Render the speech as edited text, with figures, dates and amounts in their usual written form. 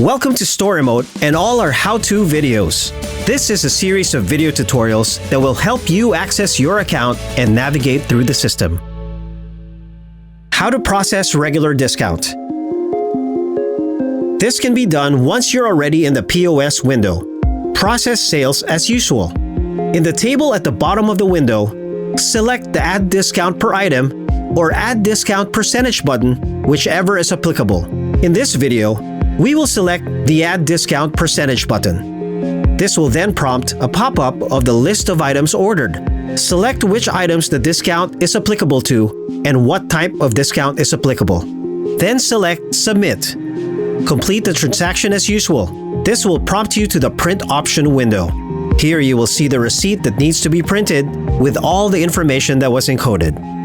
Welcome to StoRemote and all our how-to videos. This is a series of video tutorials that will help you access your account and navigate through the system. How to process regular discount. This can be done once you're already in the POS window. Process sales as usual. In the table at the bottom of the window, select the Add Discount per Item or Add Discount Percentage button, whichever is applicable. In this video, we will select the Add Discount Percentage button. This will then prompt a pop-up of the list of items ordered. Select which items the discount is applicable to and what type of discount is applicable. Then select Submit. Complete the transaction as usual. This will prompt you to the Print option window. Here you will see the receipt that needs to be printed with all the information that was encoded.